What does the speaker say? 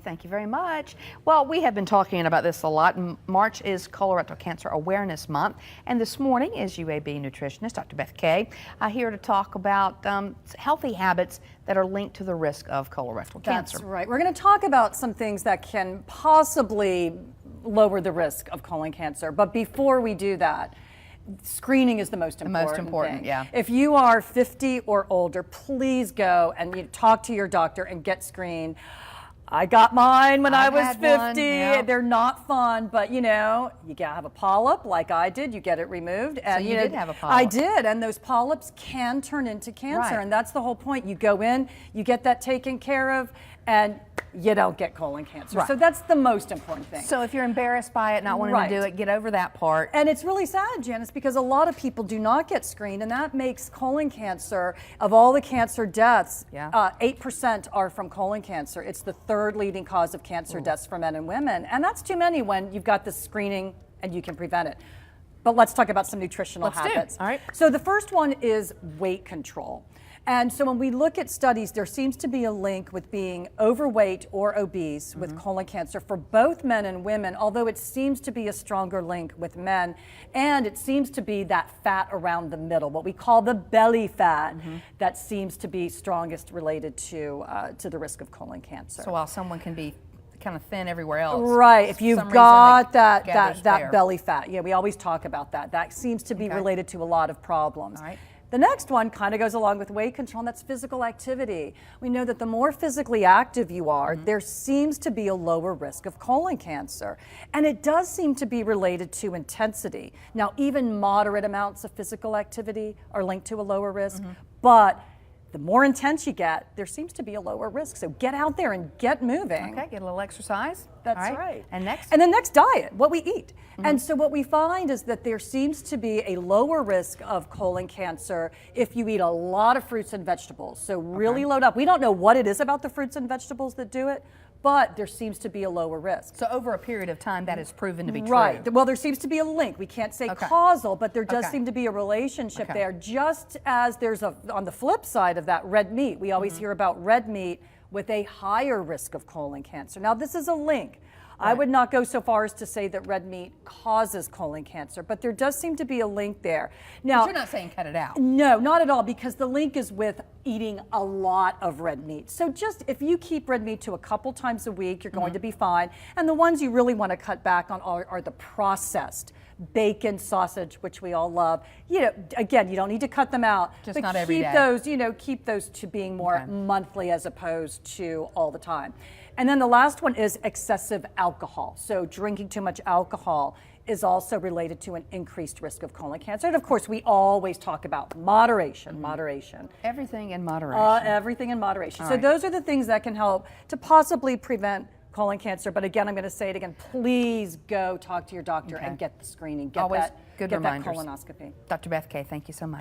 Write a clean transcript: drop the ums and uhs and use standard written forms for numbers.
Thank you very much. Well, we have been talking about this a lot. March is Colorectal Cancer Awareness Month, and this morning is UAB nutritionist Dr. Beth here to talk about healthy habits that are linked to the risk of colorectal cancer. That's right. We're going to talk about some things that can possibly lower the risk of colon cancer, but before we do that, screening is the most important thing. Yeah. If you are 50 or older, please go and talk to your doctor and get screened. I got mine when I was 50. Yeah. They're not fun, but you gotta have a polyp like I did. You get it removed. And so you did have a polyp. I did, and those polyps can turn into cancer, and that's the whole point. You go in, you get that taken care of, and you don't get colon cancer. Right. So that's the most important thing. So if you're embarrassed by it, not wanting to do it, get over that part. And it's really sad, Janice, because a lot of people do not get screened, and that makes colon cancer, of all the cancer deaths, 8% are from colon cancer. It's the third leading cause of cancer deaths for men and women. And that's too many when you've got this screening and you can prevent it. But let's talk about some nutritional habits. All right. So the first one is weight control. And so when we look at studies, there seems to be a link with being overweight or obese with colon cancer for both men and women, although it seems to be a stronger link with men. And it seems to be that fat around the middle, what we call the belly fat, that seems to be strongest related to the risk of colon cancer. So while someone can be kind of thin everywhere else. Right, if you've got that belly fat. Yeah, we always talk about that. That seems to be related to a lot of problems. All right. The next one kind of goes along with weight control, and that's physical activity. We know that the more physically active you are, there seems to be a lower risk of colon cancer. And it does seem to be related to intensity. Now, even moderate amounts of physical activity are linked to a lower risk, but the more intense you get, there seems to be a lower risk. So get out there and get moving. Okay, get a little exercise. That's right. And next? And then next, diet, what we eat. And so what we find is that there seems to be a lower risk of colon cancer if you eat a lot of fruits and vegetables. So really load up. We don't know what it is about the fruits and vegetables that do it, but there seems to be a lower risk. So over a period of time, that is proven to be true. Right. Well, there seems to be a link. We can't say causal, but there does seem to be a relationship there. Just as there's on the flip side of that, red meat. We always hear about red meat with a higher risk of colon cancer. Now, this is a link. I would not go so far as to say that red meat causes colon cancer, but there does seem to be a link there. Now, but you're not saying cut it out. No, not at all, because the link is with eating a lot of red meat. So just if you keep red meat to a couple times a week, you're going to be fine. And the ones you really want to cut back on are the processed bacon, sausage, which we all love. Again, you don't need to cut them out, just but not every day. Keep those to being more monthly as opposed to all the time. And then the last one is excessive alcohol. So drinking too much alcohol is also related to an increased risk of colon cancer. And of course, we always talk about moderation, moderation. Everything in moderation. Everything in moderation. So those are the things that can help to possibly prevent colon cancer. But again, I'm going to say it again, please go talk to your doctor and get the screening. Get Always that, good get reminders. that colonoscopy. Dr. Beth, thank you so much.